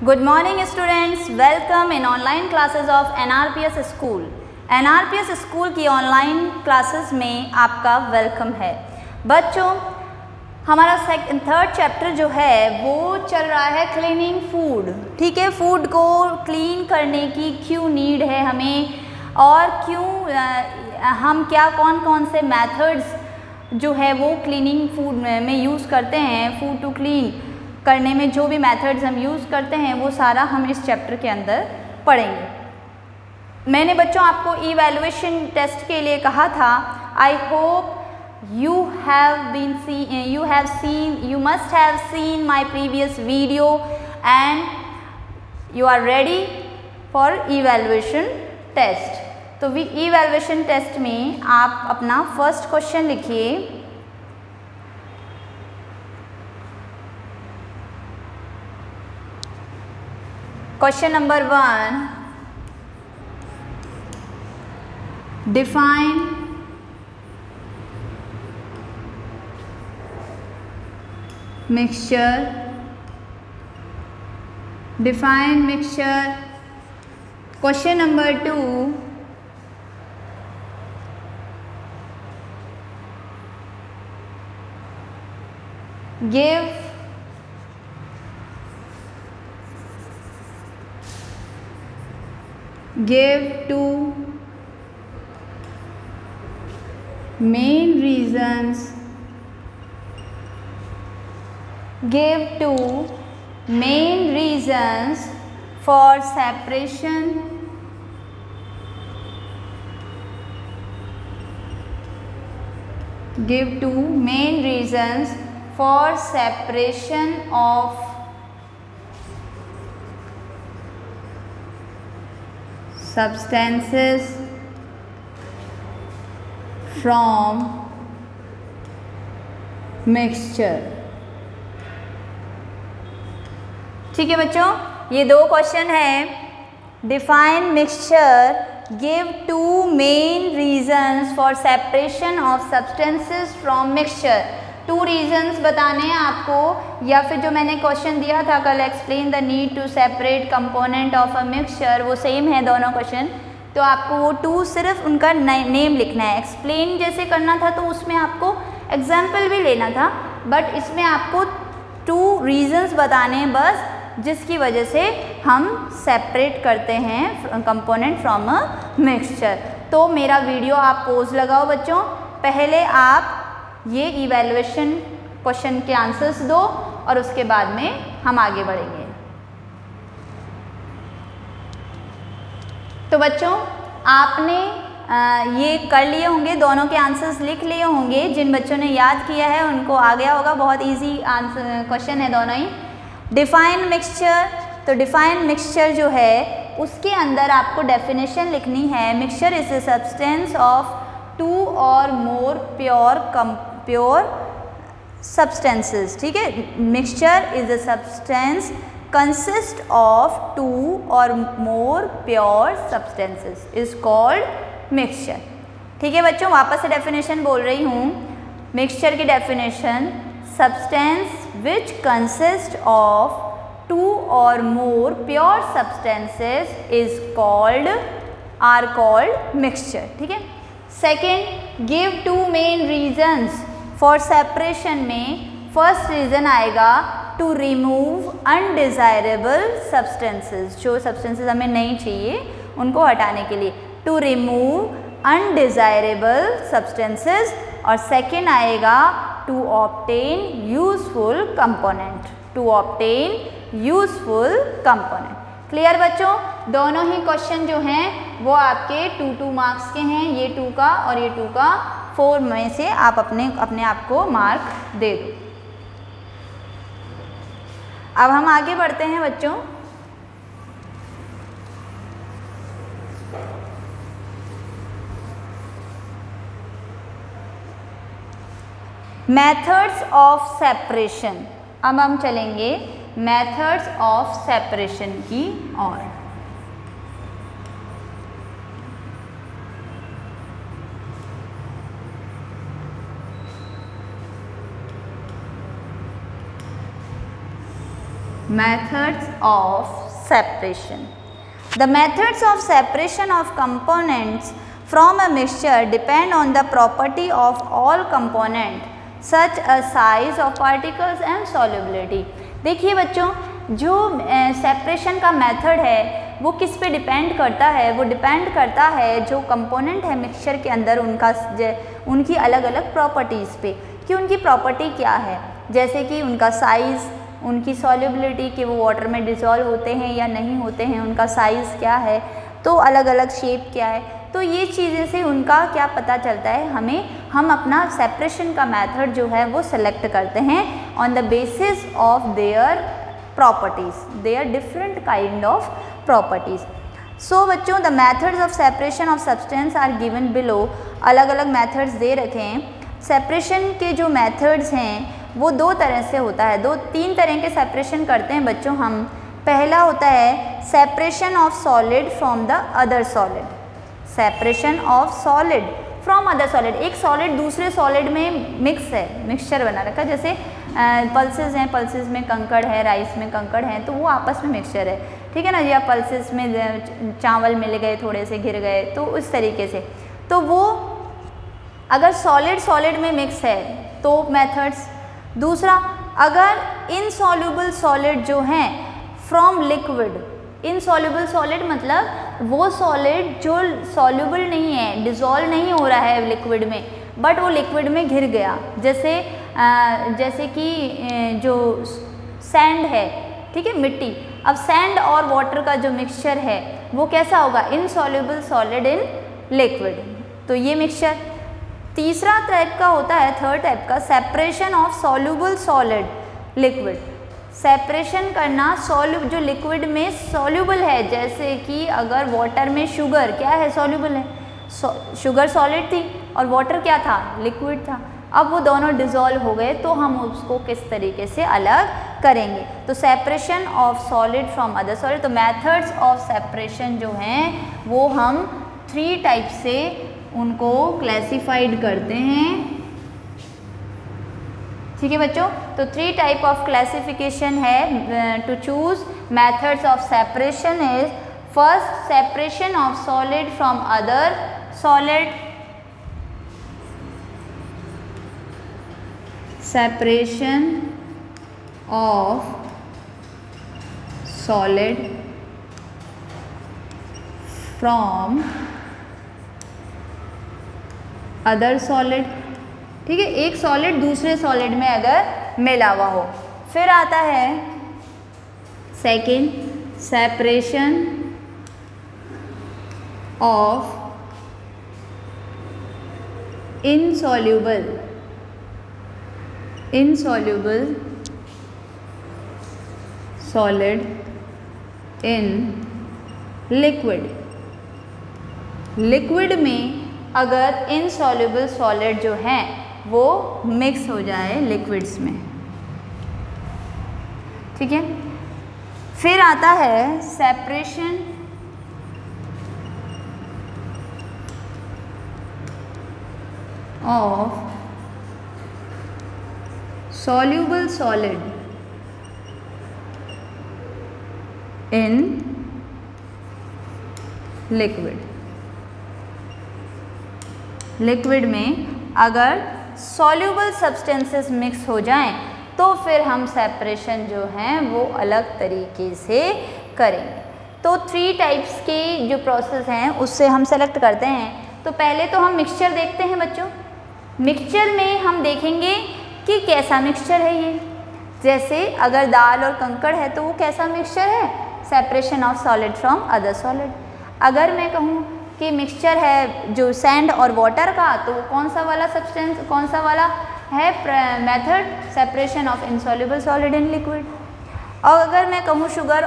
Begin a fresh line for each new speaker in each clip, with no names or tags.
Good morning students, welcome in online classes of NRPS School. NRPS School की online classes में आपका welcome है। बच्चों, हमारा थर्ड चैप्टर जो है वो चल रहा है क्लीनिंग फूड। ठीक है, फूड को क्लीन करने की क्यों नीड है हमें, और क्यों हम क्या कौन कौन से मेथड्स जो है वो क्लीनिंग फूड में यूज़ करते हैं। फूड टू क्लीन करने में जो भी मेथड्स हम यूज़ करते हैं वो सारा हम इस चैप्टर के अंदर पढ़ेंगे। मैंने बच्चों आपको इवैल्यूएशन टेस्ट के लिए कहा था, I hope you must have seen my previous video and you are ready for evaluation test। तो evaluation test में आप अपना फर्स्ट क्वेश्चन लिखिए। Question number 1, define mixture. Define mixture. Question number 2, give two main reasons for separation of substances from mixture। ठीक है बच्चों, ये दो क्वेश्चन है। Define mixture, give two main reasons for separation of substances from mixture. Two reasons बताने हैं आपको, या फिर जो मैंने क्वेश्चन दिया था कल, explain the need to separate component of a mixture, वो सेम है दोनों क्वेश्चन। तो आपको वो टू सिर्फ उनका नेम लिखना है। एक्सप्लेन जैसे करना था तो उसमें आपको एग्जाम्पल भी लेना था, बट इसमें आपको टू रीजंस बताने हैं बस, जिसकी वजह से हम सेपरेट करते हैं कंपोनेंट फ्रॉम अ मिक्सचर। तो मेरा वीडियो आप पॉज लगाओ बच्चों, पहले आप ये इवैल्यूएशन क्वेश्चन के आंसर्स दो और उसके बाद में हम आगे बढ़ेंगे। तो बच्चों, आपने ये कर लिए होंगे, दोनों के आंसर्स लिख लिए होंगे। जिन बच्चों ने याद किया है उनको आ गया होगा, बहुत इजी आंसर क्वेश्चन है दोनों ही। डिफाइन मिक्सचर, तो डिफाइन मिक्सचर जो है उसके अंदर आपको डेफिनेशन लिखनी है। Mixture is a substance of two or more pure substances. ठीक है, mixture is a substance consist of two or more pure substances is called mixture. ठीक है बच्चों, वापस से डेफिनेशन बोल रही हूँ। मिक्सचर की definition, substance which consist of two or more pure substances are called mixture। ठीक है। Second, give two main reasons for separation में फर्स्ट रीज़न आएगा to remove undesirable substances, जो substances हमें नहीं चाहिए उनको हटाने के लिए, to remove undesirable substances। और सेकेंड आएगा to obtain useful component, clear बच्चों? दोनों ही क्वेश्चन जो हैं वो आपके 2 मार्क्स के हैं, ये 2 का और ये 2 का। 4 में से आप अपने आप को मार्क दे दो। अब हम आगे बढ़ते हैं बच्चों। मेथड्स ऑफ सेपरेशन, अब हम चलेंगे मेथड्स ऑफ सेपरेशन की ओर। methods of separation. The methods of separation of components from a mixture depend on the property of all components such as size of particles and solubility. देखिए बच्चों, जो separation का method है वो किस पे depend करता है? वो डिपेंड करता है जो कंपोनेंट है मिक्सचर के अंदर उनकी अलग अलग प्रॉपर्टीज़ पे, कि उनकी प्रॉपर्टी क्या है, जैसे कि उनका साइज़, उनकी सॉल्युबिलिटी, कि वो वाटर में डिज़ोल्व होते हैं या नहीं होते हैं, उनका साइज़ क्या है, तो अलग अलग शेप क्या है। तो ये चीज़ें से उनका क्या पता चलता है हमें, हम अपना सेपरेशन का मेथड जो है वो सेलेक्ट करते हैं on the basis of their properties, their different kind of properties. So बच्चों, the methods of separation of substance are given below. अलग अलग मेथड्स दे रखे हैं। सेपरेशन के जो मेथड्स हैं वो दो तरह से होता है, तीन तरह के सेपरेशन करते हैं बच्चों हम। पहला होता है separation of solid from the other solid, separation of solid from other solid. एक सॉलिड दूसरे सॉलिड में मिक्स है, मिक्सचर बना रखा, जैसे पल्सेस हैं, पल्सेस में कंकड़ है, राइस में कंकड़ है, तो वो आपस में मिक्सचर है, ठीक है ना। या पल्सेस में चावल मिल गए, थोड़े से गिर गए, तो उस तरीके से। तो वो अगर सॉलिड सॉलिड में मिक्स है तो मेथड्स। दूसरा, अगर इनसॉल्युबल सॉलिड जो हैं फ्रॉम लिक्विड, इनसॉल्युबल सॉलिड मतलब वो सॉलिड जो सॉल्युबल नहीं है, डिज़ोल्व नहीं हो रहा है लिक्विड में, बट वो लिक्विड में घिर गया, जैसे कि जो सैंड है, ठीक है, मिट्टी। अब सैंड और वाटर का जो मिक्सचर है वो कैसा होगा? इनसॉल्युबल सॉलिड इन लिक्विड, तो ये मिक्सचर। तीसरा टाइप का होता है, थर्ड टाइप का, separation of soluble solid liquid. Separation करना जो लिक्विड में सॉल्युबल है, जैसे कि अगर वाटर में शुगर क्या है? सॉल्युबल है। शुगर सॉलिड थी और वाटर क्या था? लिक्विड था। अब वो दोनों डिज़ोल्व हो गए, तो हम उसको किस तरीके से अलग करेंगे? तो separation of solid from other solid. तो मेथड्स ऑफ सेपरेशन जो हैं वो हम 3 टाइप से उनको क्लासिफाइड करते हैं, ठीक है बच्चों। तो 3 टाइप ऑफ क्लासिफिकेशन है to choose methods of separation is, first separation of solid from other solid, separation of solid from other solid, ठीक है, एक सॉलिड दूसरे सॉलिड में अगर मिला हुआ हो। फिर आता है second, separation of insoluble solid in liquid. Liquid में अगर इनसॉल्युबल सॉलिड जो हैं वो मिक्स हो जाए लिक्विड्स में, ठीक है। फिर आता है separation of soluble solid in liquid। Liquid में अगर soluble substances मिक्स हो जाएं तो फिर हम सेपरेशन जो हैं वो अलग तरीके से करेंगे। तो 3 टाइप्स के जो प्रोसेस हैं उससे हम सेलेक्ट करते हैं। तो पहले तो हम मिक्सचर देखते हैं बच्चों। मिक्सचर में हम देखेंगे कि कैसा मिक्सचर है ये। जैसे अगर दाल और कंकड़ है तो वो कैसा मिक्सचर है? Separation of solid from other solid. अगर मैं कहूँ कि मिक्सचर है जो सैंड और वाटर का, तो कौन सा वाला सब्सटेंस, कौन सा वाला है method? Separation of insoluble solid in liquid. और अगर मैं कहूँ शुगर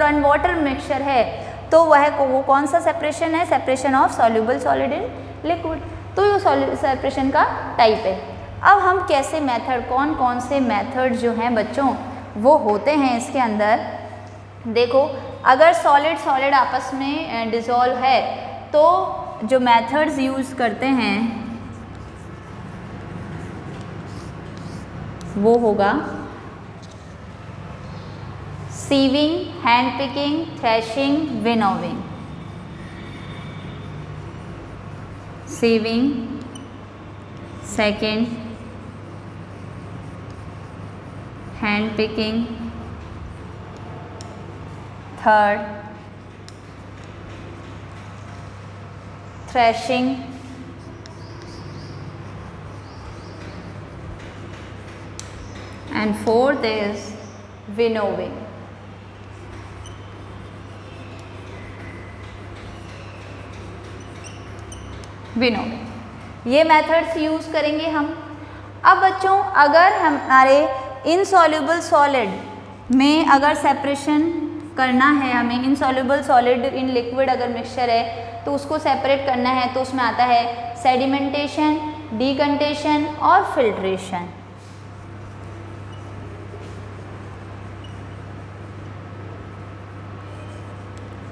एंड वाटर मिक्सचर है तो वो कौन सा सेपरेशन है? Separation of soluble solid in liquid. तो ये सेपरेशन का टाइप है। अब हम कैसे मेथड, कौन कौन से मेथड जो हैं बच्चों वो होते हैं इसके अंदर, देखो। अगर सॉलिड आपस में डिसॉल्व है तो जो मेथड्स यूज़ करते हैं वो होगा sieving, hand picking, thrashing, winnowing. Sieving, second, hand picking, third, thrashing, and fourth is winnowing. Winnowing ये मेथड्स यूज़ करेंगे हम। अब बच्चों अगर हमारे इनसॉल्युबल सॉलिड में अगर सेपरेशन करना है, हमें इनसॉल्युबल सॉलिड इन लिक्विड अगर मिक्सचर है तो उसको सेपरेट करना है, तो उसमें आता है सेडिमेंटेशन, डिकंटेशन और फिल्ट्रेशन।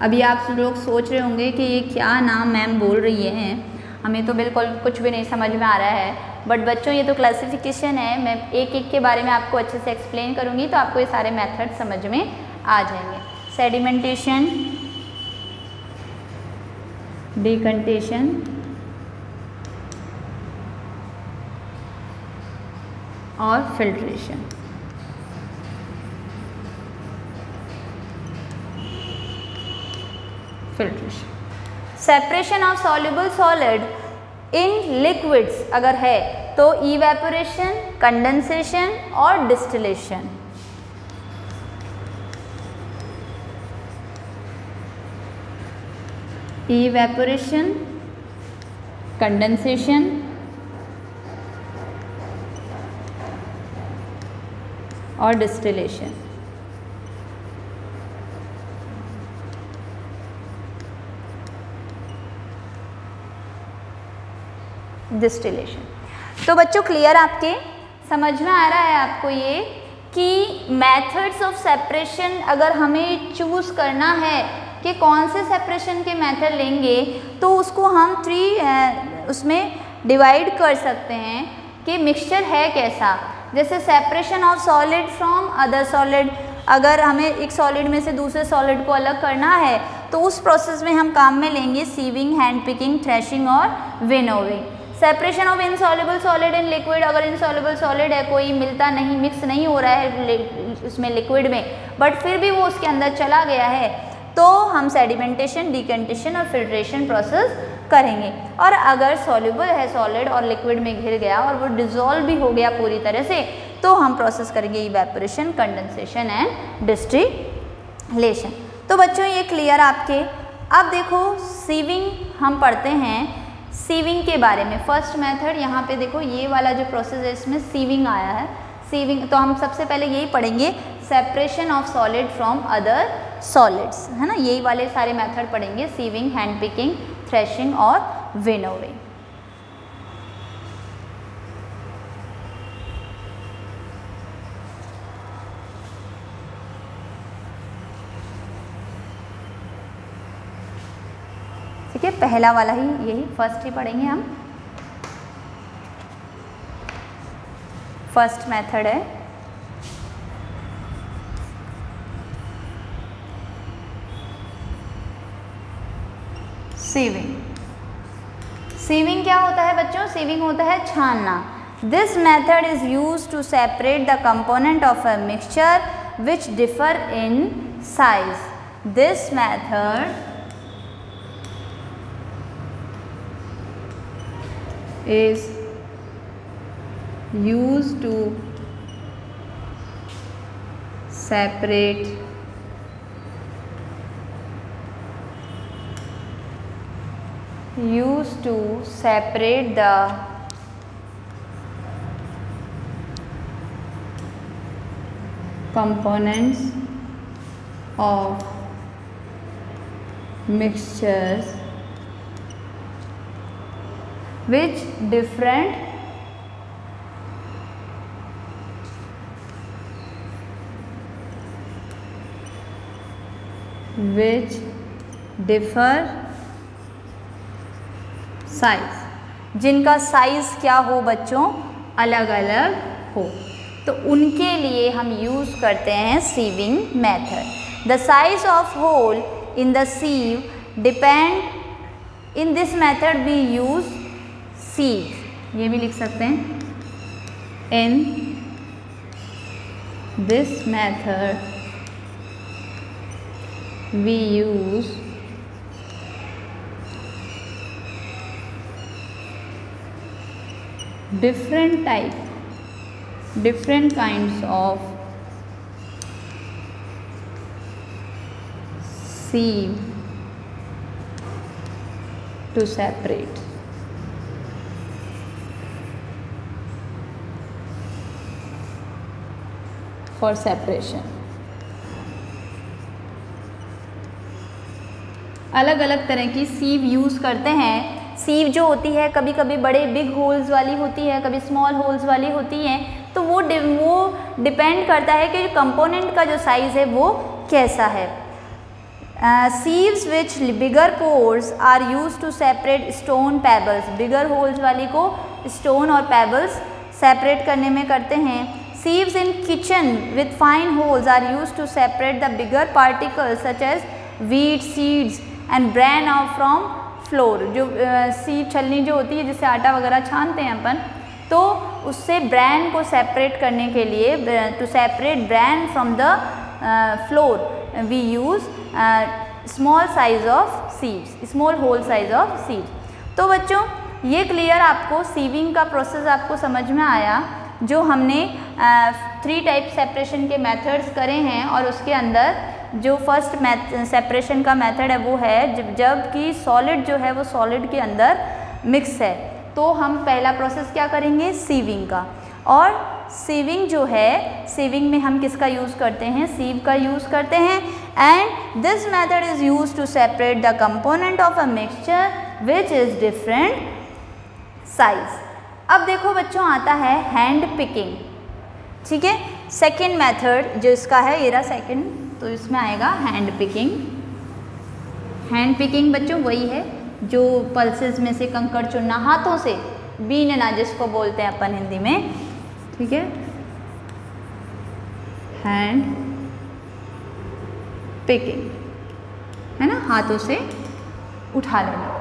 अभी आप लोग सोच रहे होंगे कि ये क्या नाम मैम बोल रही हैं, हमें तो बिल्कुल कुछ भी नहीं समझ में आ रहा है। बट बच्चों ये तो क्लासिफिकेशन है, मैं एक एक के बारे में आपको अच्छे से एक्सप्लेन करूँगी तो आपको ये सारे मेथड समझ में आ जाएंगे। सेडिमेंटेशन, डिकंटेशन, और filtration. Filtration, separation of soluble solid in liquids अगर है तो इवेपोरेशन, कंडेंसेशन और डिस्टिलेशन। इवेपोरेशन, कंडेंसेशन और डिस्टिलेशन। डिस्टिलेशन। तो बच्चों क्लियर आपके समझ में आ रहा है आपको ये कि मेथड्स ऑफ सेपरेशन अगर हमें चूज़ करना है कि कौन से सेपरेशन के मेथड लेंगे तो उसको हम उसमें डिवाइड कर सकते हैं कि मिक्सचर है कैसा। जैसे separation of solid from other solid, अगर हमें एक सॉलिड में से दूसरे सॉलिड को अलग करना है तो उस प्रोसेस में हम काम में लेंगे सीविंग, हैंड पिकिंग, थ्रेशिंग और winnowing. Separation of insoluble solid in liquid, अगर इनसॉल्युबल सॉलिड है, कोई मिलता नहीं, मिक्स नहीं हो रहा है उसमें लिक्विड में, बट फिर भी वो उसके अंदर चला गया है, तो हम सेडिमेंटेशन, डिकंटेशन और फिल्ट्रेशन प्रोसेस करेंगे। और अगर सॉल्युबल है सॉलिड और लिक्विड में घिर गया और वो डिजोल्व भी हो गया पूरी तरह से, तो हम प्रोसेस करेंगे इवेपोरेशन, कंडेंसेशन एंड डिस्टिलेशन। तो बच्चों ये क्लियर आपके। अब देखो सीविंग हम पढ़ते हैं, सीविंग के बारे में। फर्स्ट मेथड यहाँ पे देखो ये वाला जो प्रोसेस है इसमें सीविंग आया है। सीविंग तो हम सबसे पहले यही पढ़ेंगे, separation of solid from other solids, है ना, यही वाले सारे मेथड पढ़ेंगे, सीविंग, हैंड पिकिंग, थ्रेशिंग और विनोविंग। ठीक है, पहला वाला ही यही फर्स्ट ही पढ़ेंगे हम। फर्स्ट मेथड है सीविंग। सीविंग क्या होता है बच्चों? सीविंग होता है छानना। This method is used to separate the component of a mixture which differ in size. This method is used to separate the components of mixtures which differ size, जिनका size क्या हो बच्चों? अलग अलग हो। तो उनके लिए हम यूज़ करते हैं sieving method. The size of hole in the sieve depend, in this method we use sieve, ये भी लिख सकते हैं, in this method we use different kinds of sieve to separate. For separation. अलग अलग तरह की सीव यूज़ करते हैं। सीव जो होती है कभी कभी बड़े बिग होल्स वाली होती है, कभी स्मॉल होल्स वाली होती हैं, तो वो डिपेंड करता है कि कंपोनेंट का जो साइज़ है वो कैसा है। Sieves which bigger pores are use to separate stone pebbles, bigger holes वाली को स्टोन और पेबल्स सेपरेट करने में करते हैं। Sieves in kitchen with fine holes are use to separate the bigger particles such as wheat seeds and bran of from flour. जो seed छलनी जो होती है जिससे आटा वगैरह छानते हैं अपन, तो उससे ब्रैन को सेपरेट करने के लिए, to separate bran from the flour we use small size of seeds, small hole size of seeds. तो बच्चों ये क्लियर आपको सीविंग का प्रोसेस आपको समझ में आया, जो हमने 3 टाइप सेपरेशन के मेथड्स करे हैं, और उसके अंदर जो फर्स्ट सेपरेशन का मेथड है वो है जब कि सॉलिड जो है वो सॉलिड के अंदर मिक्स है, तो हम पहला प्रोसेस क्या करेंगे, सीविंग का। और सीविंग जो है, सीविंग में हम किसका यूज़ करते हैं, सीव का यूज़ करते हैं। And this method is use to separate the component of a mixture which is different size. अब देखो बच्चों आता है हैंड पिकिंग, ठीक है। सेकेंड मेथड जो इसका है, ये रहा सेकेंड, तो इसमें आएगा हैंड पिकिंग। हैंड पिकिंग बच्चों वही है जो पल्सेस में से कंकड़ चुनना, हाथों से बीनना जिसको बोलते हैं अपन हिंदी में, ठीक है, हैंड पिकिंग, है ना, हाथों से उठा लेना।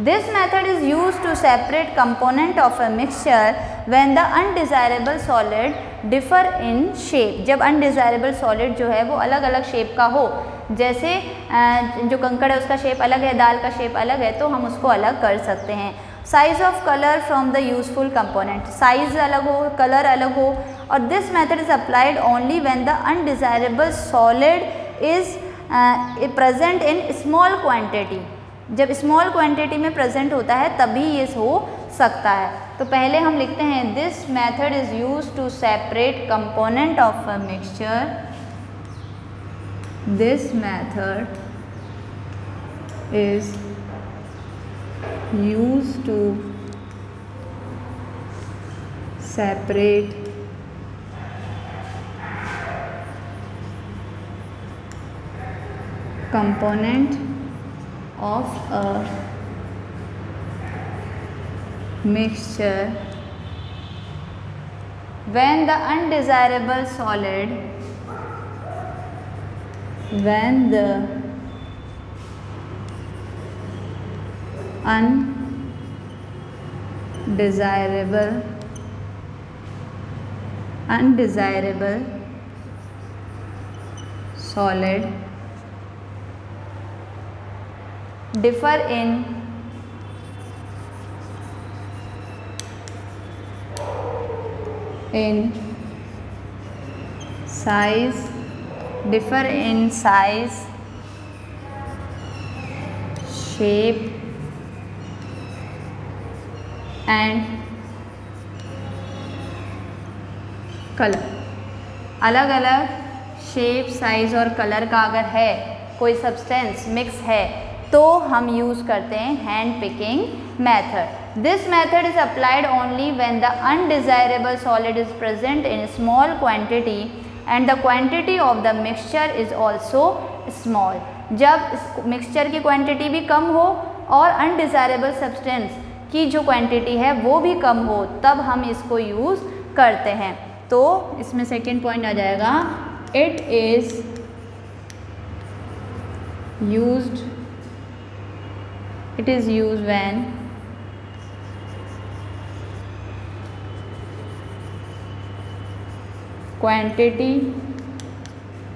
This method is used to separate component of a mixture when the undesirable solid differ in shape। जब undesirable solid जो है वो अलग अलग शेप का हो, जैसे जो कंकड़ है उसका शेप अलग है, दाल का शेप अलग है, तो हम उसको अलग कर सकते हैं। Size of colour from the useful component, size अलग हो, कलर अलग हो, और this method is applied only when the undesirable solid is present in small quantity. जब स्मॉल क्वांटिटी में प्रेजेंट होता है तभी ये हो सकता है। तो पहले हम लिखते हैं this method is use to separate component of a mixture, this method is use to separate component of a mixture when the undesirable solid, when the undesirable solid differ in size, differ in size, shape and colour. अलग अलग shape, size और colour का अगर है कोई substance mix है तो हम यूज़ करते हैं hand picking method. This method is applied only when the undesirable solid is present in small quantity and the quantity of the mixture is also small. जब मिक्सचर की क्वांटिटी भी कम हो और अनडिजायरेबल सब्सटेंस की जो quantity है वो भी कम हो, तब हम इसको यूज़ करते हैं। तो इसमें सेकेंड पॉइंट आ जाएगा, it is used when quantity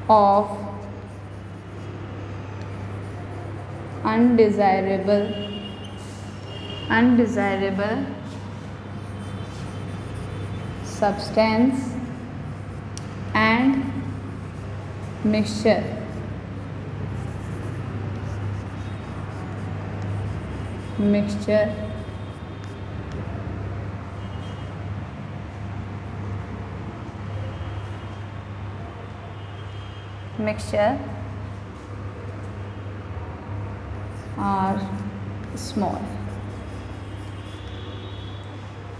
of undesirable substance and mixture are small।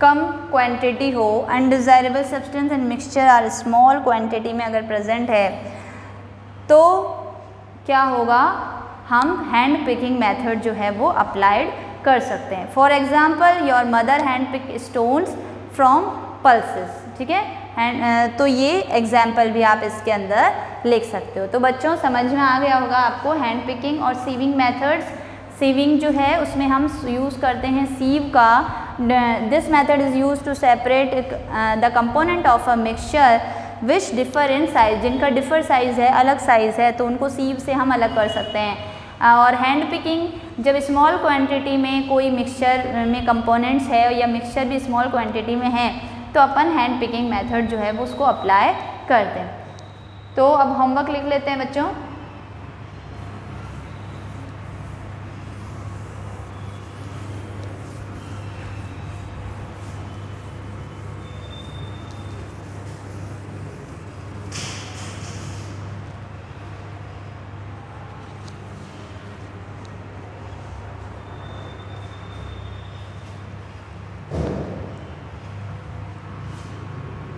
कम क्वांटिटी हो, undesirable substance and mixture are small quantity में अगर प्रेजेंट है तो क्या होगा, हम हैंड पिकिंग मेथड जो है वो अप्लाइड कर सकते हैं। For example your mother hand pick stones from pulses, ठीक है। तो ये एग्जाम्पल भी आप इसके अंदर लिख सकते हो। तो बच्चों समझ में आ गया होगा आपको हैंड पिकिंग और सीविंग मेथड्स। सीविंग जो है उसमें हम यूज़ करते हैं सीव का। This method is use to separate the component of a mixture which differ in size, जिनका डिफर साइज़ है, अलग साइज़ है, तो उनको सीव से हम अलग कर सकते हैं। और हैंड पिकिंग जब स्मॉल क्वांटिटी में कोई मिक्सचर में कंपोनेंट्स है या मिक्सचर भी स्मॉल क्वांटिटी में है तो अपन हैंड पिकिंग मेथड जो है वो उसको अप्लाई करते हैं। तो अब होमवर्क लिख लेते हैं बच्चों।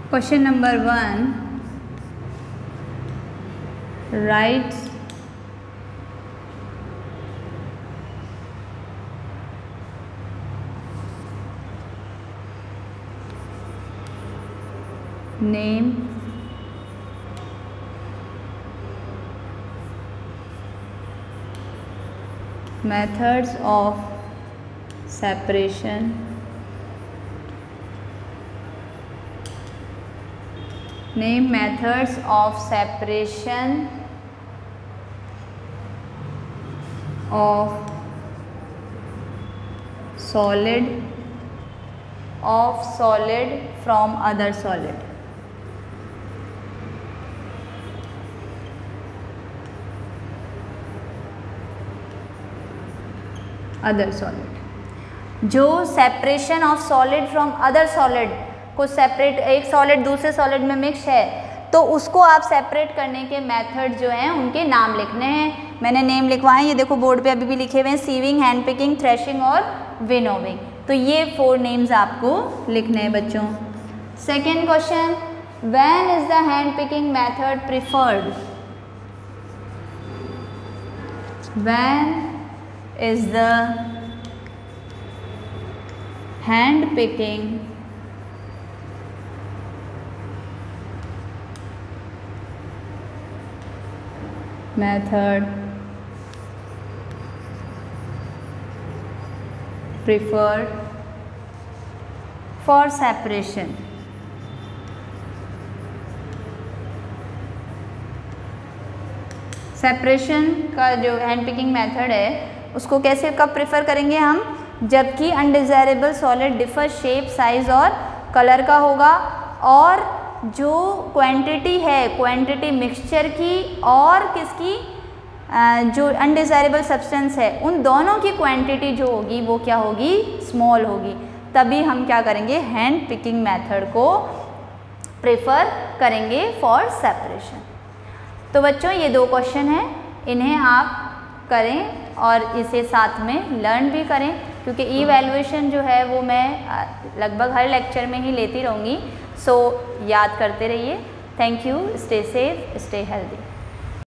Question number 1, write name methods of separation Name methods of separation of solid from other solid। जो separation of solid from other solid को सेपरेट, एक सॉलिड दूसरे सॉलिड में मिक्स है तो उसको आप सेपरेट करने के मेथड जो हैं उनके नाम लिखने हैं। मैंने नेम लिखवाए, ये देखो बोर्ड पे अभी भी लिखे हुए हैं, सीविंग, हैंड पिकिंग, थ्रेशिंग और विनोविंग। तो ये 4 नेम्स आपको लिखने हैं बच्चों। Second question, when is the hand picking method preferred? When is the hand picking method preferred for separation? Separation का जो हैंड पिकिंग मेथड है उसको कैसे कब प्रेफर करेंगे हम? जबकि undesirable solid differ shape, size और कलर का होगा और जो क्वांटिटी है, क्वांटिटी मिक्सचर की और किसकी, जो अनडिज़ायरेबल सब्सटेंस है, उन दोनों की क्वांटिटी जो होगी वो क्या होगी, स्मॉल होगी। तभी हम क्या करेंगे, हैंड पिकिंग मेथड को प्रेफर करेंगे फॉर सेपरेशन। तो बच्चों ये 2 क्वेश्चन हैं, इन्हें आप करें और इसे साथ में लर्न भी करें क्योंकि इवैल्यूएशन जो है वो मैं लगभग हर लेक्चर में ही लेती रहूँगी। सो याद करते रहिए। Thank you. Stay safe, stay healthy.